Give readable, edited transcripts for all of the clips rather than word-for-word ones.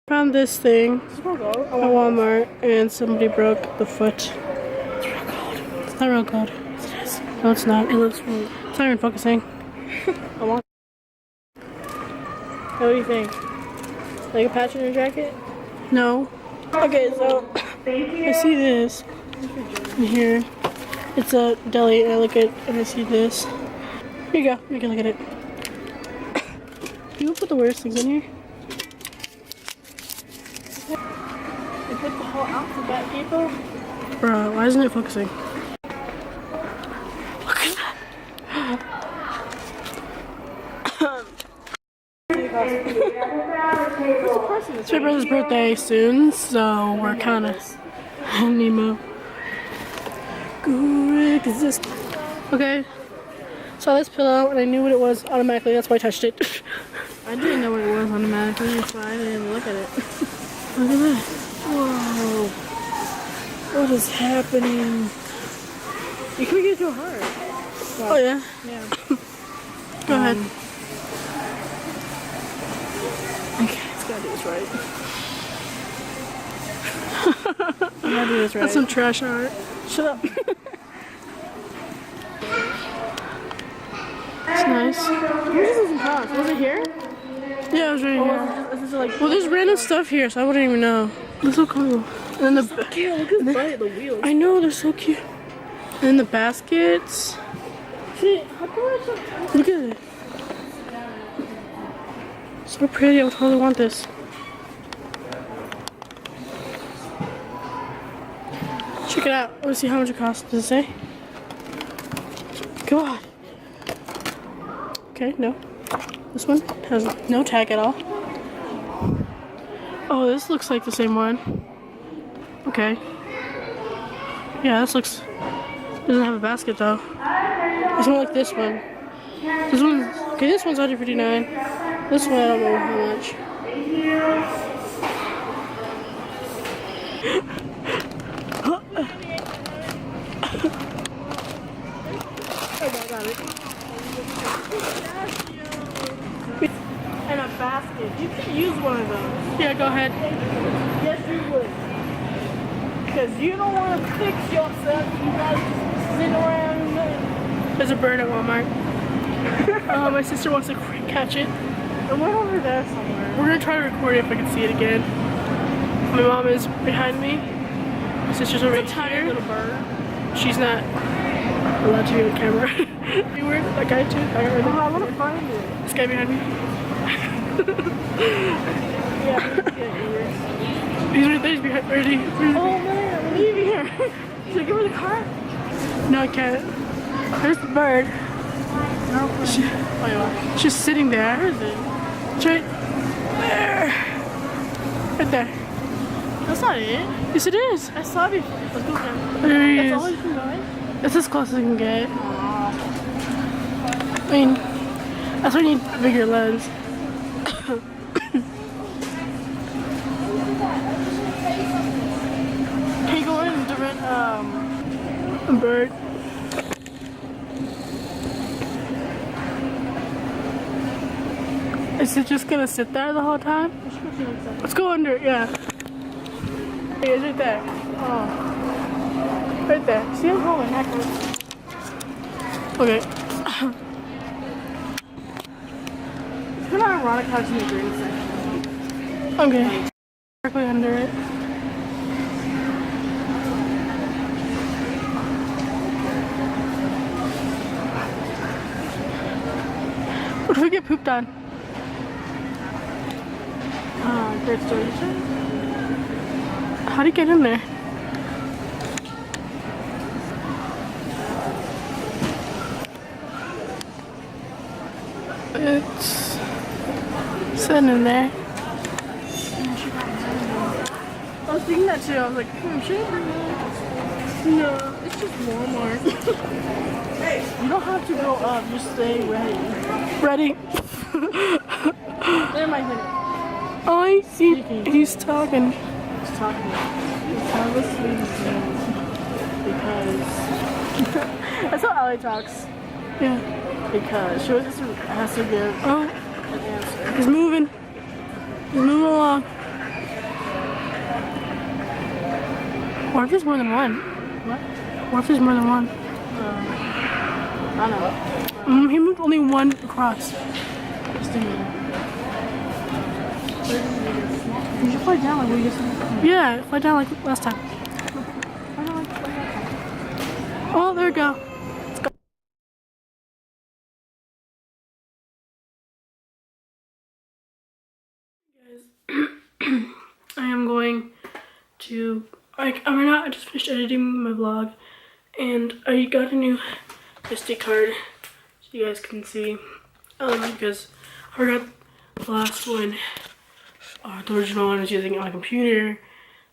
Found this thing at Walmart and somebody broke the foot. It's not real gold. No, it's not. It looks real. It's not even focusing. What do you think? Like a patch in your jacket? No. Okay, so I see this in here. It's a deli and I look at it and I see this. Here you go. You can look at it. You put the weirdest things in here. They put the whole alphabet, people. Bro, why isn't it focusing? Look at that. It's my brother's birthday soon, so we're kind of Nemo. Good exist. Okay. Saw this pillow and I knew what it was automatically. That's why I touched it. I didn't know what it was automatically, so I didn't look at it. Look at that. Whoa. What is happening? You could get your heart. Oh, yeah? Yeah. Go ahead. Okay, it's gotta do this right. I gotta do this right. That's some trash art. Shut up. It's nice. Where's this in house? Was it here? Yeah, it was right here. Is this like... Well, there's random stuff here, so I wouldn't even know. They're so cool. And then the... Cute, look at the wheels. I know, they're so cute. And then the baskets. See, how come it's so... Look at it. So pretty, I would totally want this. Check it out. Let's see how much it costs. Does it say? God. Okay, no. This one has no tag at all. Oh, this looks like the same one. Okay. Yeah, this looks... doesn't have a basket though. It's more like this one. This one... okay, this one's $159. This one, I don't know how much. I got it. And a basket. You could use one of those. Yeah, go ahead. Yes, you would. Because you don't want to fix yourself. You guys just sit around and nothing. There's a bird at Walmart. My sister wants to catch it. It went over there somewhere. We're gonna try to record it if I can see it again. My mom is behind me. My sister's over here. Little bird. She's not allowed to be on camera. You were that guy too? Oh, I want to find it. This guy behind me. Yeah, He's right there. He's behind. Ready? oh man, leave me here. Should I give her the car? No, I can't. There's the bird. No, She's sitting there. where is it? It's right there. Right there. That's not it. Yes, it is. I saw it before. Let's go again. There he That's all is. you can go in? It's as close as I can get. I mean, that's why I need a bigger lens. Can you go in a different, Bird. Is it just gonna sit there the whole time? Let's go under it, yeah. Hey, it's right there. Oh, Right there. See it? oh, my neck hurts. Okay. It's kind of ironic how it's in the green section. Okay. Directly under it. What if we get pooped on? Great story. How do you get in there? It's sitting in there. I was thinking that too. I was like, should I bring that? No, it's just Walmart. You don't have to go up. Just stay ready. Ready? There, my thing. Oh, I see. He's talking. He's talking. Tell us because that's how Ellie talks. Yeah. Because she always has to give Oh, an answer. he's moving. He's moving along. What if there's more than one? What? What if there's more than one? I don't know. He moved only one across. Just a minute. You should fly down like we just did. Yeah, fly down like last time. Why not like fly down? Oh, there we go. I am going to, like, right now I just finished editing my vlog and I got a new SD card so you guys can see, because I forgot the last one, the original one I was using on my computer,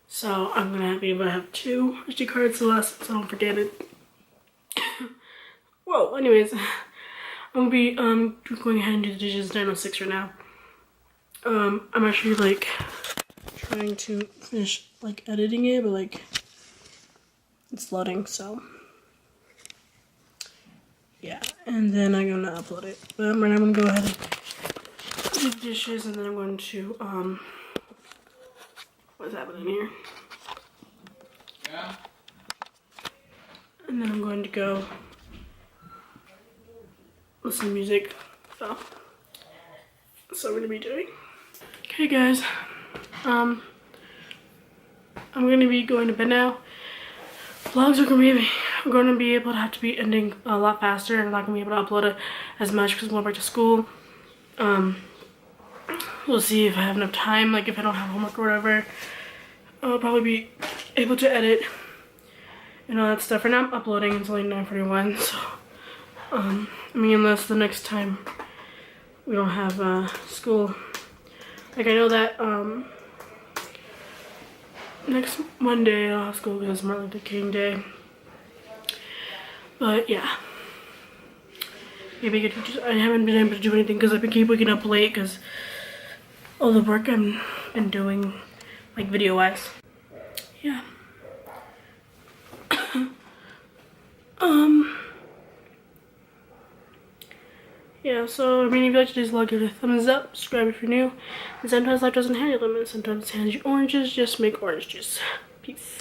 so I'm gonna be able to have two SD cards so I don't forget it. Whoa, anyways, I'm gonna be going ahead and do the Digits 906 right now. I'm actually like trying to finish like editing it, but like it's loading, so yeah, and then I'm gonna upload it. But right now I'm gonna go ahead and do the dishes, and then I'm going to what's happening here? Yeah. And then I'm going to go listen to music. So that's what I'm gonna be doing. Okay guys, I'm gonna be going to bed now. Vlogs are gonna be able to have to be ending a lot faster, and I'm not gonna be able to upload it as much because I'm going back to school. We'll see if I have enough time, like if I don't have homework or whatever. I'll probably be able to edit and all that stuff. Right now I'm uploading, it's only 9:41, so I mean, unless the next time we don't have school. Like I know that next Monday I'll have school because it's Martin Luther King Day. But yeah, maybe I haven't been able to do anything because I've been keep waking up late because all the work I've been doing, like video wise. Yeah. Yeah, so, I mean, if you like today's vlog, give it a thumbs up, subscribe if you're new, and sometimes life doesn't hand you lemons, sometimes it hands you oranges, just make orange juice. Peace.